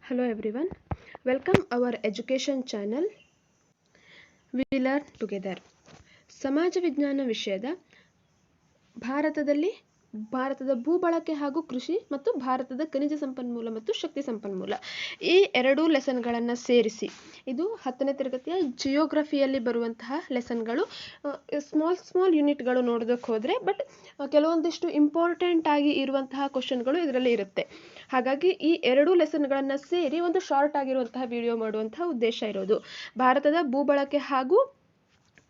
Hello everyone, welcome our education channel. We learn together. ಸಮಾಜ ವಿಜ್ಞಾನ ವಿಷಯದ ಭಾರತದ ಭೂಬಳಕೆ ಹಾಗೂ ಕೃಷಿ ಮತ್ತು ಭಾರತದ ಖನಿಜ ಸಂಪನ್ಮೂಲ ಮತ್ತು ಶಕ್ತಿ ಸಂಪನ್ಮೂಲ ಈ ಎರಡೂ ಲೆಸನ್ಗಳನ್ನು ಸೇರಿಸಿ ಇದು 10ನೇ ತರಗತಿಯ ಜಿಯೋಗ್ರಫಿಯಲ್ಲಿ ಬರುವಂತಹ ಲೆಸನ್ಗಳು. ಸ್ಮಾಲ್ ಯೂನಿಟ್ಗಳು ನೋಡೋದಕ್ಕೆ ಹೋದರೆ ಬಟ್ ಕೆಲವೊಂದಿಷ್ಟು ಇಂಪಾರ್ಟೆಂಟ್ ಆಗಿ ಇರುವಂತಹ ಕ್ವಶನ್ಗಳು ಇದರಲ್ಲಿ ಇರುತ್ತೆ. ಹಾಗಾಗಿ ಈ ಎರಡೂ ಲೆಸನ್ಗಳನ್ನು ಸೇರಿ ಒಂದು ಶಾರ್ಟ್ ಆಗಿರುವಂತಹ ವಿಡಿಯೋ ಮಾಡುವಂತಹ ಉದ್ದೇಶ ಇರೋದು. ಭಾರತದ ಭೂಬಳಕೆ ಹಾಗೂ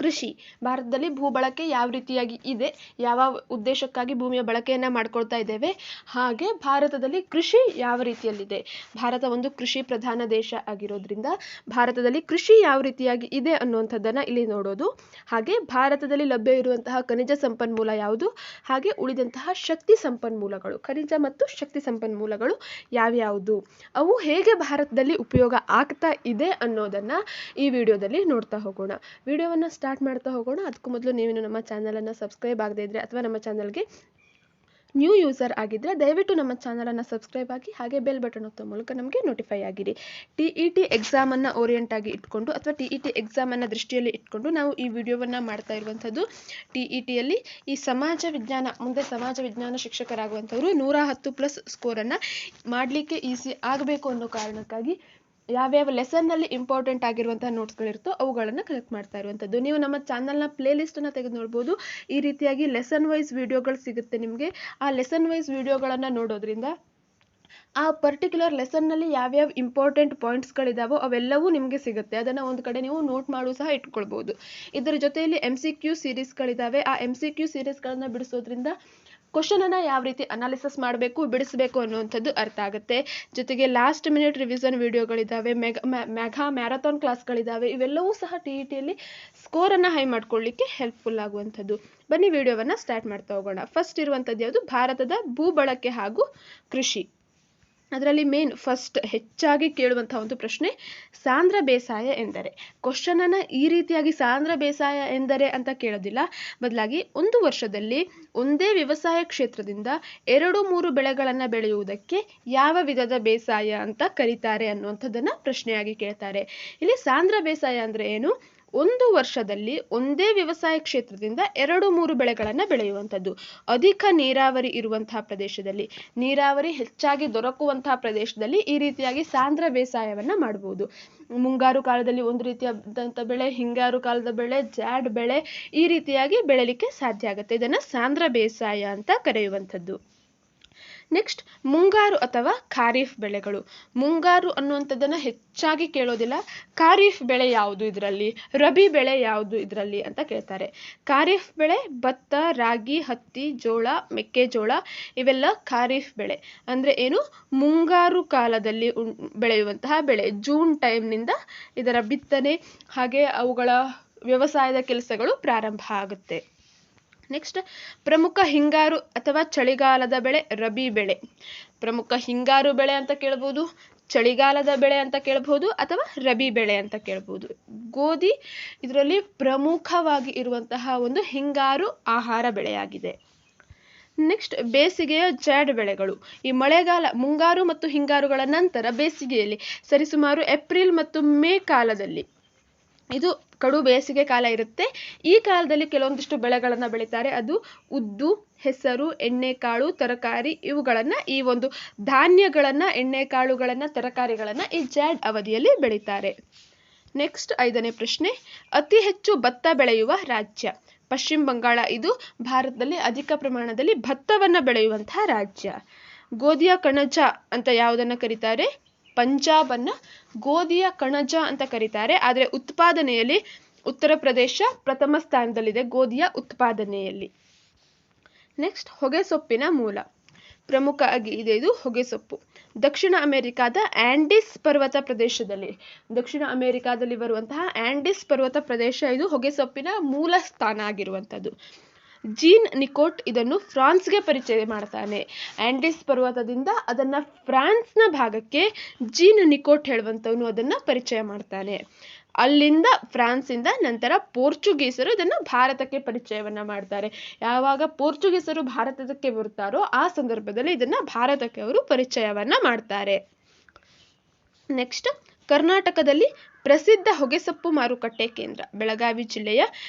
ಕೃಷಿ, ಭಾರತದಲ್ಲಿ ಭೂಬಳಕೆ ಯಾವ ರೀತಿಯಾಗಿ ಇದೆ, ಯಾವ ಉದ್ದೇಶಕ್ಕಾಗಿ ಭೂಮಿಯ ಬಳಕೆಯನ್ನು ಮಾಡ್ಕೊಳ್ತಾ ಇದ್ದೇವೆ, ಹಾಗೆ ಭಾರತದಲ್ಲಿ ಕೃಷಿ ಯಾವ ರೀತಿಯಲ್ಲಿದೆ. ಭಾರತ ಒಂದು ಕೃಷಿ ಪ್ರಧಾನ ದೇಶ ಆಗಿರೋದ್ರಿಂದ ಭಾರತದಲ್ಲಿ ಕೃಷಿ ಯಾವ ರೀತಿಯಾಗಿ ಇದೆ ಅನ್ನುವಂಥದ್ದನ್ನು ಇಲ್ಲಿ ನೋಡೋದು. ಹಾಗೆ ಭಾರತದಲ್ಲಿ ಲಭ್ಯ ಇರುವಂತಹ ಖನಿಜ ಸಂಪನ್ಮೂಲ ಯಾವುದು, ಹಾಗೆ ಉಳಿದಂತಹ ಶಕ್ತಿ ಸಂಪನ್ಮೂಲಗಳು, ಖನಿಜ ಮತ್ತು ಶಕ್ತಿ ಸಂಪನ್ಮೂಲಗಳು ಯಾವ್ಯಾವುದು, ಅವು ಹೇಗೆ ಭಾರತದಲ್ಲಿ ಉಪಯೋಗ ಆಗ್ತಾ ಇದೆ ಅನ್ನೋದನ್ನು ಈ ವಿಡಿಯೋದಲ್ಲಿ ನೋಡ್ತಾ ಹೋಗೋಣ. ವಿಡಿಯೋವನ್ನು ಸ್ಟಾರ್ಟ್ ಮಾಡ್ತಾ ಹೋಗೋಣ. ಅದಕ್ಕೂ ಮೊದಲು ನೀವೇನು ನಮ್ಮ ಚಾನಲನ್ನು ಸಬ್ಸ್ಕ್ರೈಬ್ ಆಗದೇ ಇದ್ದರೆ ಅಥವಾ ನಮ್ಮ ಚಾನಲ್ಗೆ ನ್ಯೂ ಯೂಸರ್ ಆಗಿದ್ದರೆ ದಯವಿಟ್ಟು ನಮ್ಮ ಚಾನಲನ್ನು ಸಬ್ಸ್ಕ್ರೈಬ್ ಆಗಿ ಹಾಗೆ ಬೆಲ್ ಬಟನ್ ಒತ್ತೋ ಮೂಲಕ ನಮಗೆ ನೋಟಿಫೈ ಆಗಿರಿ. TET ಎಕ್ಸಾಮನ್ನು ಓರಿಯೆಂಟ್ ಆಗಿ ಇಟ್ಕೊಂಡು ಅಥವಾ TET ಎಕ್ಸಾಮನ್ನು ದೃಷ್ಟಿಯಲ್ಲಿ ಇಟ್ಕೊಂಡು ನಾವು ಈ ವಿಡಿಯೋವನ್ನು ಮಾಡ್ತಾ ಇರುವಂಥದ್ದು. TETಯಲ್ಲಿ ಈ ಸಮಾಜ ವಿಜ್ಞಾನ ಶಿಕ್ಷಕರಾಗುವಂಥವರು 110+ ಸ್ಕೋರನ್ನು ಮಾಡಲಿಕ್ಕೆ ಈಸಿ ಆಗಬೇಕು ಅನ್ನೋ ಕಾರಣಕ್ಕಾಗಿ ಯಾವ್ಯಾವ ಲೆಸನ್ನಲ್ಲಿ ಇಂಪಾರ್ಟೆಂಟ್ ಆಗಿರುವಂತಹ ನೋಟ್ಸ್ಗಳಿರುತ್ತೋ ಅವುಗಳನ್ನು ಕಲೆಕ್ಟ್ ಮಾಡ್ತಾ ಇರುವಂಥದ್ದು. ನೀವು ನಮ್ಮ ಚಾನಲ್ನ ಪ್ಲೇಲಿಸ್ಟನ್ನು ತೆಗೆದು ನೋಡ್ಬೋದು. ಈ ರೀತಿಯಾಗಿ ಲೆಸನ್ ವೈಸ್ ವಿಡಿಯೋಗಳು ಸಿಗುತ್ತೆ ನಿಮಗೆ. ಆ ಲೆಸನ್ ವೈಸ್ ವಿಡಿಯೋಗಳನ್ನು ನೋಡೋದ್ರಿಂದ ಆ ಪರ್ಟಿಕ್ಯುಲರ್ ಲೆಸನ್ನಲ್ಲಿ ಯಾವ್ಯಾವ ಇಂಪಾರ್ಟೆಂಟ್ ಪಾಯಿಂಟ್ಸ್ಗಳಿದಾವೋ ಅವೆಲ್ಲವೂ ನಿಮಗೆ ಸಿಗುತ್ತೆ. ಅದನ್ನು ಒಂದು ಕಡೆ ನೀವು ನೋಟ್ ಮಾಡು ಸಹ ಇಟ್ಕೊಳ್ಬೋದು. ಇದರ ಜೊತೆಯಲ್ಲಿ MCQ ಸೀರೀಸ್ಗಳಿದ್ದಾವೆ. ಆ MCQ ಸೀರೀಸ್ಗಳನ್ನು ಬಿಡಿಸೋದ್ರಿಂದ ಕ್ವಶನನ್ನು ಯಾವ ರೀತಿ ಅನಾಲಿಸಿಸ್ ಮಾಡಬೇಕು, ಬಿಡಿಸಬೇಕು ಅನ್ನುವಂಥದ್ದು ಅರ್ಥ ಆಗುತ್ತೆ. ಜೊತೆಗೆ ಲಾಸ್ಟ್ ಮಿನಿಟ್ ರಿವಿಷನ್ ವಿಡಿಯೋಗಳಿದ್ದಾವೆ, ಮ್ಯಾರಥಾನ್ ಕ್ಲಾಸ್ಗಳಿದ್ದಾವೆ. ಇವೆಲ್ಲವೂ ಸಹ TETಯಲ್ಲಿ ಸ್ಕೋರನ್ನು ಹೈ ಮಾಡ್ಕೊಳ್ಳಿಕ್ಕೆ ಹೆಲ್ಪ್ಫುಲ್ ಆಗುವಂಥದ್ದು. ಬನ್ನಿ ವಿಡಿಯೋವನ್ನು ಸ್ಟಾರ್ಟ್ ಮಾಡ್ತಾ ಹೋಗೋಣ. ಫಸ್ಟ್ ಇರುವಂಥದ್ದು ಯಾವುದು, ಭಾರತದ ಭೂಬಳಕೆ ಹಾಗೂ ಕೃಷಿ. ಅದರಲ್ಲಿ ಫಸ್ಟ್ ಹೆಚ್ಚಾಗಿ ಕೇಳುವಂತಹ ಒಂದು ಪ್ರಶ್ನೆ ಸಾಂದ್ರ ಬೇಸಾಯ ಎಂದರೆ. ಕ್ವಶನನ್ನು ಈ ರೀತಿಯಾಗಿ ಸಾಂದ್ರ ಬೇಸಾಯ ಎಂದರೆ ಅಂತ ಕೇಳೋದಿಲ್ಲ, ಬದಲಾಗಿ ಒಂದು ವರ್ಷದಲ್ಲಿ ಒಂದೇ ವ್ಯವಸಾಯ ಕ್ಷೇತ್ರದಿಂದ 2-3 ಬೆಳೆಗಳನ್ನು ಬೆಳೆಯುವುದಕ್ಕೆ ಯಾವ ವಿಧದ ಬೇಸಾಯ ಅಂತ ಕರೀತಾರೆ ಅನ್ನುವಂಥದ್ದನ್ನು ಪ್ರಶ್ನೆಯಾಗಿ ಕೇಳ್ತಾರೆ. ಇಲ್ಲಿ ಸಾಂದ್ರ ಬೇಸಾಯ ಅಂದರೆ ಏನು, ಒಂದು ವರ್ಷದಲ್ಲಿ ಒಂದೇ ವ್ಯವಸಾಯ ಕ್ಷೇತ್ರದಿಂದ 2-3 ಬೆಳೆಗಳನ್ನು ಬೆಳೆಯುವಂಥದ್ದು. ಅಧಿಕ ನೀರಾವರಿ ಇರುವಂತಹ ಪ್ರದೇಶದಲ್ಲಿ, ನೀರಾವರಿ ಹೆಚ್ಚಾಗಿ ದೊರಕುವಂತಹ ಪ್ರದೇಶದಲ್ಲಿ ಈ ರೀತಿಯಾಗಿ ಸಾಂದ್ರ ಬೇಸಾಯವನ್ನು ಮಾಡಬಹುದು. ಮುಂಗಾರು ಕಾಲದಲ್ಲಿ ಒಂದು ರೀತಿಯಾದಂಥ ಬೆಳೆ, ಹಿಂಗಾರು ಕಾಲದ ಬೆಳೆ, ಜಾಡ್ ಬೆಳೆ, ಈ ರೀತಿಯಾಗಿ ಬೆಳೆಯಲಿಕ್ಕೆ ಸಾಧ್ಯ ಆಗುತ್ತೆ. ಇದನ್ನು ಸಾಂದ್ರ ಬೇಸಾಯ ಅಂತ ಕರೆಯುವಂಥದ್ದು. ನೆಕ್ಸ್ಟ್ ಮುಂಗಾರು ಅಥವಾ ಖಾರಿಫ್ ಬೆಳೆಗಳು. ಮುಂಗಾರು ಅನ್ನುವಂಥದ್ದನ್ನು ಹೆಚ್ಚಾಗಿ ಕೇಳೋದಿಲ್ಲ. ಖಾರಿಫ್ ಬೆಳೆ ಯಾವುದು ಇದರಲ್ಲಿ, ರಬಿ ಬೆಳೆ ಯಾವುದು ಇದರಲ್ಲಿ ಅಂತ ಕೇಳ್ತಾರೆ. ಖಾರಿಫ್ ಬೆಳೆ ಭತ್ತ, ರಾಗಿ, ಹತ್ತಿ, ಜೋಳ, ಮೆಕ್ಕೆಜೋಳ ಇವೆಲ್ಲ ಖಾರಿಫ್ ಬೆಳೆ. ಅಂದರೆ ಏನು, ಮುಂಗಾರು ಕಾಲದಲ್ಲಿ ಬೆಳೆಯುವಂತಹ ಬೆಳೆ. ಜೂನ್ ಟೈಮ್ನಿಂದ ಇದರ ಬಿತ್ತನೆ ಹಾಗೆ ಅವುಗಳ ವ್ಯವಸಾಯದ ಕೆಲಸಗಳು ಪ್ರಾರಂಭ ಆಗುತ್ತೆ. ನೆಕ್ಸ್ಟ್ ಪ್ರಮುಖ ಹಿಂಗಾರು ಅಥವಾ ಚಳಿಗಾಲದ ಬೆಳೆ ರಬಿ ಬೆಳೆ. ಪ್ರಮುಖ ಹಿಂಗಾರು ಬೆಳೆ ಅಂತ ಕೇಳ್ಬೋದು, ಚಳಿಗಾಲದ ಬೆಳೆ ಅಂತ ಕೇಳ್ಬೋದು, ಅಥವಾ ರಬಿ ಬೆಳೆ ಅಂತ ಕೇಳ್ಬೋದು. ಗೋಧಿ ಇದರಲ್ಲಿ ಪ್ರಮುಖವಾಗಿ ಇರುವಂತಹ ಒಂದು ಹಿಂಗಾರು ಆಹಾರ ಬೆಳೆಯಾಗಿದೆ. ನೆಕ್ಸ್ಟ್ ಬೇಸಿಗೆಯ ಜಾಡ್ ಬೆಳೆಗಳು. ಈ ಮುಂಗಾರು ಮತ್ತು ಹಿಂಗಾರುಗಳ ನಂತರ ಬೇಸಿಗೆಯಲ್ಲಿ ಸರಿಸುಮಾರು ಏಪ್ರಿಲ್ ಮತ್ತು ಮೇ ಕಾಲದಲ್ಲಿ ಇದು ಕಡು ಬೇಸಿಗೆ ಕಾಲ ಇರುತ್ತೆ. ಈ ಕಾಲದಲ್ಲಿ ಕೆಲವೊಂದಿಷ್ಟು ಬೆಳೆಗಳನ್ನು ಬೆಳೀತಾರೆ. ಅದು ಉದ್ದು, ಹೆಸರು, ಎಣ್ಣೆಕಾಳು, ತರಕಾರಿ ಇವುಗಳನ್ನು, ಈ ಒಂದು ಧಾನ್ಯಗಳನ್ನು, ಎಣ್ಣೆಕಾಳುಗಳನ್ನು, ತರಕಾರಿಗಳನ್ನು ಈ ಜಾಡ್ ಅವಧಿಯಲ್ಲಿ ಬೆಳೀತಾರೆ. ನೆಕ್ಸ್ಟ್ 5ನೇ ಪ್ರಶ್ನೆ, ಅತಿ ಹೆಚ್ಚು ಭತ್ತ ಬೆಳೆಯುವ ರಾಜ್ಯ. ಪಶ್ಚಿಮ ಬಂಗಾಳ ಇದು ಭಾರತದಲ್ಲಿ ಅಧಿಕ ಪ್ರಮಾಣದಲ್ಲಿ ಭತ್ತವನ್ನು ಬೆಳೆಯುವಂತಹ ರಾಜ್ಯ. ಗೋಧಿಯ ಕಣಜ ಅಂತ ಯಾವುದನ್ನು ಕರೀತಾರೆ, ಪಂಜಾಬನ್ನು ಗೋಧಿಯ ಕಣಜ ಅಂತ ಕರೀತಾರೆ. ಆದರೆ ಉತ್ಪಾದನೆಯಲ್ಲಿ ಉತ್ತರ ಪ್ರದೇಶ ಪ್ರಥಮ ಸ್ಥಾನದಲ್ಲಿದೆ ಗೋಧಿಯ ಉತ್ಪಾದನೆಯಲ್ಲಿ. ನೆಕ್ಸ್ಟ್ ಹೊಗೆಸೊಪ್ಪಿನ ಮೂಲ. ಪ್ರಮುಖ ಆಗಿ ಇದೆ ಇದು ಹೊಗೆಸೊಪ್ಪು. ದಕ್ಷಿಣ ಅಮೆರಿಕಾದ ಆಂಡಿಸ್ ಪರ್ವತ ಪ್ರದೇಶದಲ್ಲಿ, ದಕ್ಷಿಣ ಅಮೆರಿಕಾದಲ್ಲಿ ಬರುವಂತಹ ಆಂಡಿಸ್ ಪರ್ವತ ಪ್ರದೇಶ ಇದು ಹೊಗೆಸೊಪ್ಪಿನ ಮೂಲ ಸ್ಥಾನ ಆಗಿರುವಂಥದ್ದು. ಜೀನ್ ನಿಕೋಟ್ ಇದನ್ನು ಫ್ರಾನ್ಸ್ಗೆ ಪರಿಚಯ ಮಾಡ್ತಾನೆ. ಆಂಡಿಸ್ ಪರ್ವತದಿಂದ ಅದನ್ನು ಫ್ರಾನ್ಸ್ನ ಭಾಗಕ್ಕೆ ಜೀನ್ ನಿಕೋಟ್ ಹೇಳುವಂಥವನು ಅದನ್ನು ಪರಿಚಯ ಮಾಡ್ತಾನೆ. ಅಲ್ಲಿಂದ ಫ್ರಾನ್ಸಿಂದ ನಂತರ ಪೋರ್ಚುಗೀಸರು ಇದನ್ನು ಭಾರತಕ್ಕೆ ಪರಿಚಯವನ್ನು ಮಾಡ್ತಾರೆ. ಯಾವಾಗ ಪೋರ್ಚುಗೀಸರು ಭಾರತಕ್ಕೆ ಬರ್ತಾರೋ ಆ ಸಂದರ್ಭದಲ್ಲಿ ಇದನ್ನು ಭಾರತಕ್ಕೆ ಅವರು ಪರಿಚಯವನ್ನು ಮಾಡ್ತಾರೆ. ನೆಕ್ಸ್ಟ್ ಕರ್ನಾಟಕದಲ್ಲಿ ಪ್ರಸಿದ್ಧ ಹೊಗೆಸೊಪ್ಪು ಮಾರುಕಟ್ಟೆ ಕೇಂದ್ರ ಬೆಳಗಾವಿ ಜಿಲ್ಲೆಯ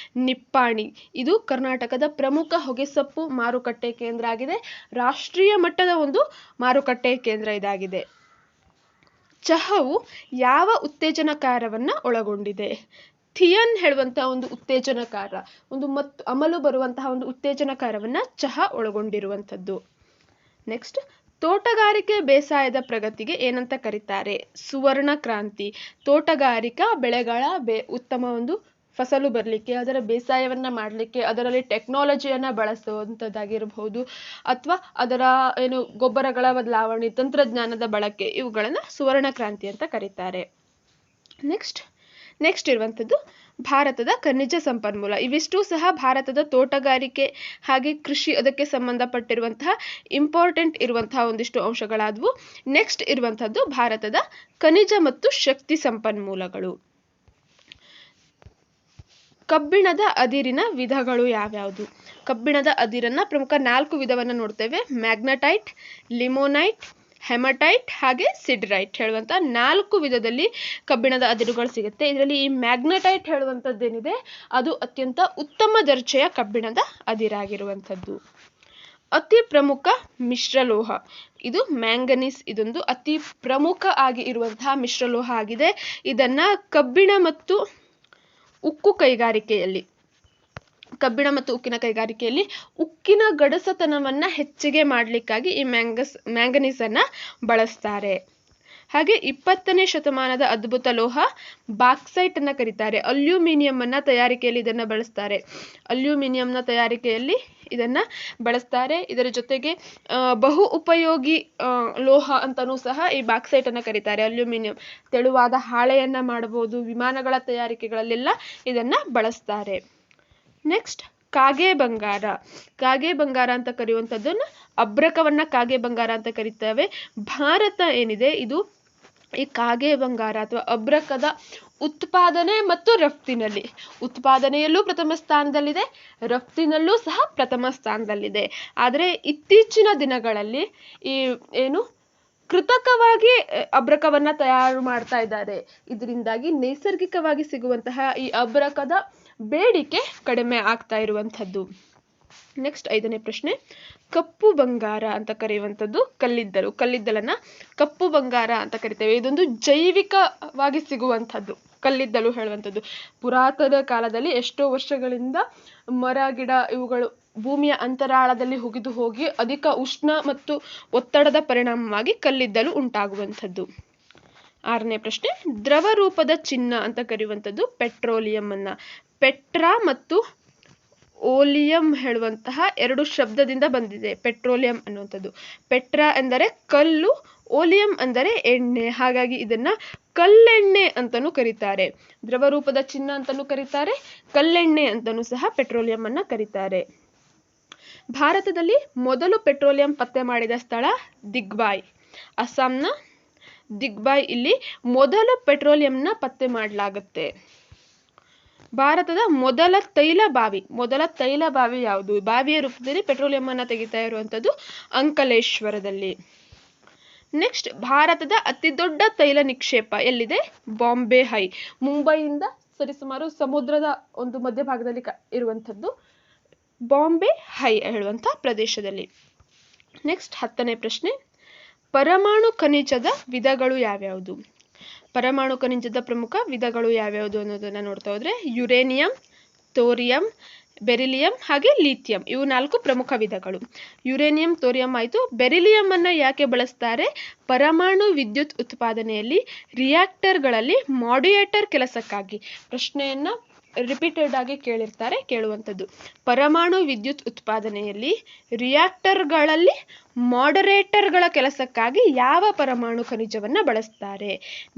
ನಿಪ್ಪಾಣಿ. ಇದು ಕರ್ನಾಟಕದ ಪ್ರಮುಖ ಹೊಗೆಸೊಪ್ಪು ಮಾರುಕಟ್ಟೆ ಕೇಂದ್ರ ಆಗಿದೆ. ರಾಷ್ಟ್ರೀಯ ಮಟ್ಟದ ಒಂದು ಮಾರುಕಟ್ಟೆ ಕೇಂದ್ರ ಇದಾಗಿದೆ. ಚಹಾವು ಯಾವ ಉತ್ತೇಜನಕಾರವನ್ನ ಒಳಗೊಂಡಿದೆ? ಥಿಯನ್ ಹೇಳುವಂತಹ ಒಂದು ಉತ್ತೇಜನಕಾರ, ಒಂದು ಮತ್ತು ಅಮಲು ಬರುವಂತಹ ಒಂದು ಉತ್ತೇಜನಕಾರವನ್ನ ಚಹಾ ಒಳಗೊಂಡಿರುವಂಥದ್ದು. ನೆಕ್ಸ್ಟ್ ತೋಟಗಾರಿಕೆ ಬೇಸಾಯದ ಪ್ರಗತಿಗೆ ಏನಂತ ಕರೀತಾರೆ? ಸುವರ್ಣ ಕ್ರಾಂತಿ. ತೋಟಗಾರಿಕಾ ಬೆಳೆಗಳ ಉತ್ತಮ ಒಂದು ಫಸಲು ಬರಲಿಕ್ಕೆ, ಅದರ ಬೇಸಾಯವನ್ನ ಮಾಡಲಿಕ್ಕೆ, ಅದರಲ್ಲಿ ಟೆಕ್ನಾಲಜಿಯನ್ನ ಬಳಸುವಂಥದ್ದಾಗಿರಬಹುದು, ಅಥವಾ ಅದರ ಗೊಬ್ಬರಗಳ ಬದಲಾವಣೆ, ತಂತ್ರಜ್ಞಾನದ ಬಳಕೆ, ಇವುಗಳನ್ನ ಸುವರ್ಣ ಕ್ರಾಂತಿ ಅಂತ ಕರೀತಾರೆ. ನೆಕ್ಸ್ಟ್ ಇರುವಂಥದ್ದು ಭಾರತದ ಖನಿಜ ಸಂಪನ್ಮೂಲ. ಇವಿಷ್ಟು ಸಹ ಭಾರತದ ತೋಟಗಾರಿಕೆ ಹಾಗೆ ಕೃಷಿ ಅದಕ್ಕೆ ಸಂಬಂಧಪಟ್ಟಿರುವಂತಹ ಇಂಪಾರ್ಟೆಂಟ್ ಇರುವಂತಹ ಒಂದಿಷ್ಟು ಅಂಶಗಳಾದವು. ನೆಕ್ಸ್ಟ್ ಇರುವಂಥದ್ದು ಭಾರತದ ಖನಿಜ ಮತ್ತು ಶಕ್ತಿ ಸಂಪನ್ಮೂಲಗಳು. ಕಬ್ಬಿಣದ ಅದಿರಿನ ವಿಧಗಳು ಯಾವ್ಯಾವುದು? ಕಬ್ಬಿಣದ ಅದಿರನ್ನ ಪ್ರಮುಖ 4 ವಿಧವನ್ನ ನೋಡ್ತೇವೆ. ಮ್ಯಾಗ್ನಟೈಟ್, ಲಿಮೋನೈಟ್, ಹೆಮಟೈಟ್ ಹಾಗೆ ಸಿಡರೈಟ್ ಹೇಳುವಂತ 4 ವಿಧದಲ್ಲಿ ಕಬ್ಬಿಣದ ಅದಿರುಗಳು ಸಿಗುತ್ತೆ. ಇದರಲ್ಲಿ ಈ ಮ್ಯಾಗ್ನಟೈಟ್ ಹೇಳುವಂಥದ್ದೇನಿದೆ ಅದು ಅತ್ಯಂತ ಉತ್ತಮ ದರ್ಜೆಯ ಕಬ್ಬಿಣದ ಅದಿರಾಗಿರುವಂಥದ್ದು. ಅತಿ ಪ್ರಮುಖ ಮಿಶ್ರಲೋಹ ಇದು ಮ್ಯಾಂಗನೀಸ್. ಇದೊಂದು ಅತಿ ಪ್ರಮುಖ ಆಗಿ ಇರುವಂತಹ ಮಿಶ್ರಲೋಹ ಆಗಿದೆ. ಇದನ್ನ ಕಬ್ಬಿಣ ಮತ್ತು ಉಕ್ಕಿನ ಕೈಗಾರಿಕೆಯಲ್ಲಿ ಉಕ್ಕಿನ ಗಡಸುತನವನ್ನ ಹೆಚ್ಚಿಗೆ ಮಾಡಲಿಕ್ಕಾಗಿ ಈ ಮ್ಯಾಂಗನೀಸ್ ಅನ್ನ ಬಳಸ್ತಾರೆ. ಹಾಗೆ 20ನೇ ಶತಮಾನದ ಅದ್ಭುತ ಲೋಹ ಬಾಕ್ಸೈಟ್ ಅನ್ನ ಕರೀತಾರೆ. ಅಲ್ಯೂಮಿನಿಯಂ ಅನ್ನ ತಯಾರಿಕೆಯಲ್ಲಿ ಇದನ್ನ ಬಳಸ್ತಾರೆ. ಅಲ್ಯೂಮಿನಿಯಂನ ತಯಾರಿಕೆಯಲ್ಲಿ ಇದನ್ನ ಬಳಸ್ತಾರೆ. ಇದರ ಜೊತೆಗೆ ಬಹು ಉಪಯೋಗಿ ಲೋಹ ಅಂತನೂ ಸಹ ಈ ಬಾಕ್ಸೈಟ್ ಅನ್ನ ಕರೀತಾರೆ. ಅಲ್ಯೂಮಿನಿಯಂ ತೆಳುವಾದ ಹಾಳೆಯನ್ನ ಮಾಡಬಹುದು, ವಿಮಾನಗಳ ತಯಾರಿಕೆಗಳಲ್ಲೆಲ್ಲ ಇದನ್ನ ಬಳಸ್ತಾರೆ. ನೆಕ್ಸ್ಟ್ ಕಾಗೆ ಬಂಗಾರ ಅಂತ ಕರೆಯುವಂಥದ್ದನ್ನ ಅಬ್ರಕವನ್ನ ಕಾಗೆ ಬಂಗಾರ ಅಂತ ಕರೀತೇವೆ. ಭಾರತ ಏನಿದೆ ಇದು ಈ ಕಾಗೆ ಬಂಗಾರ ಅಥವಾ ಅಬ್ರಕದ ಉತ್ಪಾದನೆ ಮತ್ತು ಉತ್ಪಾದನೆಯಲ್ಲೂ ಪ್ರಥಮ ಸ್ಥಾನದಲ್ಲಿದೆ, ರಫ್ತಿನಲ್ಲೂ ಸಹ ಪ್ರಥಮ ಸ್ಥಾನದಲ್ಲಿದೆ. ಆದರೆ ಇತ್ತೀಚಿನ ದಿನಗಳಲ್ಲಿ ಈ ಕೃತಕವಾಗಿ ಅಬ್ರಕವನ್ನ ತಯಾರು ಮಾಡ್ತಾ ಇದ್ದಾರೆ. ಇದರಿಂದಾಗಿ ನೈಸರ್ಗಿಕವಾಗಿ ಸಿಗುವಂತಹ ಈ ಅಬ್ರಕದ ಬೇಡಿಕೆ ಕಡಿಮೆ ಆಗ್ತಾ ಇರುವಂಥದ್ದು. ನೆಕ್ಸ್ಟ್ 5ನೇ ಪ್ರಶ್ನೆ, ಕಪ್ಪು ಬಂಗಾರ ಅಂತ ಕರೆಯುವಂಥದ್ದು ಕಲ್ಲಿದ್ದಲನ್ನ ಕಪ್ಪು ಬಂಗಾರ ಅಂತ ಕರಿತೇವೆ. ಇದೊಂದು ಜೈವಿಕವಾಗಿ ಸಿಗುವಂಥದ್ದು. ಕಲ್ಲಿದ್ದಲು ಹೇಳುವಂಥದ್ದು ಪುರಾತನ ಕಾಲದಲ್ಲಿ ಎಷ್ಟೋ ವರ್ಷಗಳಿಂದ ಮರ ಗಿಡ ಇವುಗಳು ಭೂಮಿಯ ಅಂತರಾಳದಲ್ಲಿ ಹುಗಿದು ಹೋಗಿ ಅಧಿಕ ಉಷ್ಣ ಮತ್ತು ಒತ್ತಡದ ಪರಿಣಾಮವಾಗಿ ಕಲ್ಲಿದ್ದಲು ಉಂಟಾಗುವಂಥದ್ದು. 6ನೇ ಪ್ರಶ್ನೆ, ದ್ರವ ರೂಪದ ಚಿನ್ನ ಅಂತ ಕರೆಯುವಂಥದ್ದು ಪೆಟ್ರೋಲಿಯಂ ಅನ್ನ. ಪೆಟ್ರಾ ಮತ್ತು ಓಲಿಯಂ ಹೇಳುವಂತಹ 2 ಶಬ್ದದಿಂದ ಬಂದಿದೆ ಪೆಟ್ರೋಲಿಯಂ ಅನ್ನುವಂಥದ್ದು. ಪೆಟ್ರಾ ಎಂದರೆ ಕಲ್ಲು, ಓಲಿಯಂ ಅಂದರೆ ಎಣ್ಣೆ. ಹಾಗಾಗಿ ಇದನ್ನ ಕಲ್ಲೆಣ್ಣೆ ಅಂತನೂ ಕರೀತಾರೆ. ದ್ರವ ರೂಪದ ಚಿನ್ನ ಅಂತನೂ ಕರೀತಾರೆ, ಕಲ್ಲೆಣ್ಣೆ ಅಂತನೂ ಸಹ ಪೆಟ್ರೋಲಿಯಂ ಅನ್ನ ಕರೀತಾರೆ. ಭಾರತದಲ್ಲಿ ಮೊದಲು ಪೆಟ್ರೋಲಿಯಂ ಪತ್ತೆ ಮಾಡಿದ ಸ್ಥಳ ದಿಗ್ಬಾಯ್, ಅಸ್ಸಾಂನ ದಿಗ್ಬಾಯ್. ಇಲ್ಲಿ ಮೊದಲ ಪೆಟ್ರೋಲಿಯಂನ ಪತ್ತೆ ಮಾಡಲಾಗುತ್ತೆ. ಭಾರತದ ಮೊದಲ ತೈಲ ಬಾವಿ ಯಾವುದು? ಬಾವಿಯ ರೂಪದಲ್ಲಿ ಪೆಟ್ರೋಲಿಯಂ ಅನ್ನ ತೆಗಿತಾ ಇರುವಂಥದ್ದು ಅಂಕಲೇಶ್ವರದಲ್ಲಿ. ನೆಕ್ಸ್ಟ್, ಭಾರತದ ಅತಿ ದೊಡ್ಡ ತೈಲ ನಿಕ್ಷೇಪ ಎಲ್ಲಿದೆ? ಬಾಂಬೆ ಹೈ. ಮುಂಬೈಯಿಂದ ಸರಿಸುಮಾರು ಸಮುದ್ರದ ಒಂದು ಮಧ್ಯಭಾಗದಲ್ಲಿ ಇರುವಂಥದ್ದು ಬಾಂಬೆ ಹೈ ಹೇಳುವಂತಹ ಪ್ರದೇಶದಲ್ಲಿ. ನೆಕ್ಸ್ಟ್ 10ನೇ ಪ್ರಶ್ನೆ, ಪರಮಾಣು ಖನಿಜದ ವಿಧಗಳು ಯಾವ್ಯಾವುದು? ಪರಮಾಣು ಖನಿಜದ ಪ್ರಮುಖ ವಿಧಗಳು ಯಾವ್ಯಾವುದು ಅನ್ನೋದನ್ನ ನೋಡ್ತಾ ಹೋದ್ರೆ ಯುರೇನಿಯಂ, ಥೋರಿಯಂ, ಬೆರಿಲಿಯಂ ಹಾಗೆ ಲಿಥಿಯಂ ಇವು 4 ಪ್ರಮುಖ ವಿಧಗಳು. ಯುರೇನಿಯಂ, ಥೋರಿಯಂ ಆಯಿತು. ಬೆರಿಲಿಯಂ ಅನ್ನ ಯಾಕೆ ಬಳಸ್ತಾರೆ? ಪರಮಾಣು ವಿದ್ಯುತ್ ಉತ್ಪಾದನೆಯಲ್ಲಿ ರಿಯಾಕ್ಟರ್ಗಳಲ್ಲಿ ಮಾಡ್ಯುಲೇಟರ್ ಕೆಲಸಕ್ಕಾಗಿ. ಪ್ರಶ್ನೆಯನ್ನ ರಿಪೀಟೆಡ್ ಆಗಿ ಕೇಳುವಂಥದ್ದು. ಪರಮಾಣು ವಿದ್ಯುತ್ ಉತ್ಪಾದನೆಯಲ್ಲಿ ರಿಯಾಕ್ಟರ್ಗಳಲ್ಲಿ ಮಾಡರೇಟರ್ಗಳ ಕೆಲಸಕ್ಕಾಗಿ ಯಾವ ಪರಮಾಣು ಖನಿಜವನ್ನ ಬಳಸ್ತಾರೆ?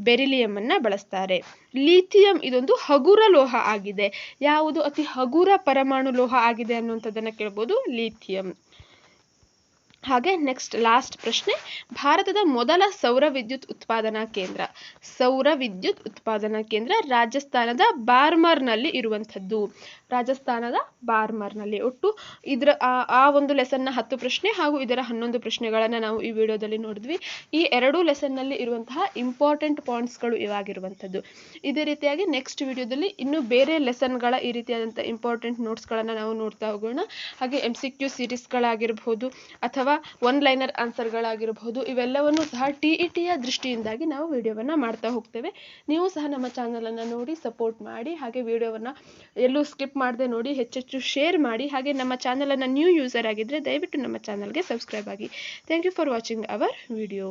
ಬೆರಿಲಿಯಂ ಅನ್ನ ಬಳಸ್ತಾರೆ. ಲಿಥಿಯಂ ಇದೊಂದು ಹಗುರ ಲೋಹ ಆಗಿದೆ. ಯಾವುದು ಅತಿ ಹಗುರ ಪರಮಾಣು ಲೋಹ ಆಗಿದೆ ಅನ್ನುವಂಥದ್ದನ್ನ ಕೇಳ್ಬೋದು? ಲಿಥಿಯಂ. ಹಾಗೆ ನೆಕ್ಸ್ಟ್ ಲಾಸ್ಟ್ ಪ್ರಶ್ನೆ, ಭಾರತದ ಮೊದಲ ಸೌರ ವಿದ್ಯುತ್ ಉತ್ಪಾದನಾ ಕೇಂದ್ರ ರಾಜಸ್ಥಾನದ ಬಾರ್ಮರ್ನಲ್ಲಿ ಇರುವಂಥದ್ದು. ರಾಜಸ್ಥಾನದ ಬಾರ್ಮರ್ನಲ್ಲಿ. ಒಟ್ಟು ಇದರ ಆ ಒಂದು ಲೆಸನ್ನ 10 ಪ್ರಶ್ನೆ ಹಾಗೂ ಇದರ 11 ಪ್ರಶ್ನೆಗಳನ್ನು ನಾವು ಈ ವಿಡಿಯೋದಲ್ಲಿ ನೋಡಿದ್ವಿ. ಈ ಎರಡೂ ಲೆಸನ್ನಲ್ಲಿ ಇರುವಂತಹ ಇಂಪಾರ್ಟೆಂಟ್ ಪಾಯಿಂಟ್ಸ್ಗಳು ಇವಾಗಿರುವಂಥದ್ದು. ಇದೇ ರೀತಿಯಾಗಿ ನೆಕ್ಸ್ಟ್ ವಿಡಿಯೋದಲ್ಲಿ ಇನ್ನೂ ಬೇರೆ ಲೆಸನ್ಗಳ ಈ ರೀತಿಯಾದಂಥ ಇಂಪಾರ್ಟೆಂಟ್ ನೋಟ್ಸ್ಗಳನ್ನು ನಾವು ನೋಡ್ತಾ ಹೋಗೋಣ. ಹಾಗೆ MCQ ಸೀರೀಸ್ಗಳಾಗಿರ್ಬೋದು ಅಥವಾ ಒನ್ ಲೈನರ್ ಆನ್ಸರ್ಗಳಾಗಿರಬಹುದು, ಇವೆಲ್ಲವನ್ನು ಸಹ TETಯ ದೃಷ್ಟಿಯಿಂದಾಗಿ ನಾವು ವಿಡಿಯೋವನ್ನು ಮಾಡ್ತಾ ಹೋಗ್ತೇವೆ. ನೀವು ಸಹ ನಮ್ಮ ಚಾನಲನ್ನು ನೋಡಿ ಸಪೋರ್ಟ್ ಮಾಡಿ, ಹಾಗೆ ವಿಡಿಯೋವನ್ನು ಎಲ್ಲೂ ಸ್ಕಿಪ್ ಮಾಡದೆ ನೋಡಿ, ಹೆಚ್ಚೆಚ್ಚು ಶೇರ್ ಮಾಡಿ. ಹಾಗೆ ನಮ್ಮ ಚಾನಲನ್ನು ನ್ಯೂ ಯೂಸರ್ ಆಗಿದ್ದರೆ ದಯವಿಟ್ಟು ನಮ್ಮ ಚಾನಲ್ಗೆ ಸಬ್ಸ್ಕ್ರೈಬ್ ಆಗಿ. Thank you for watching our video.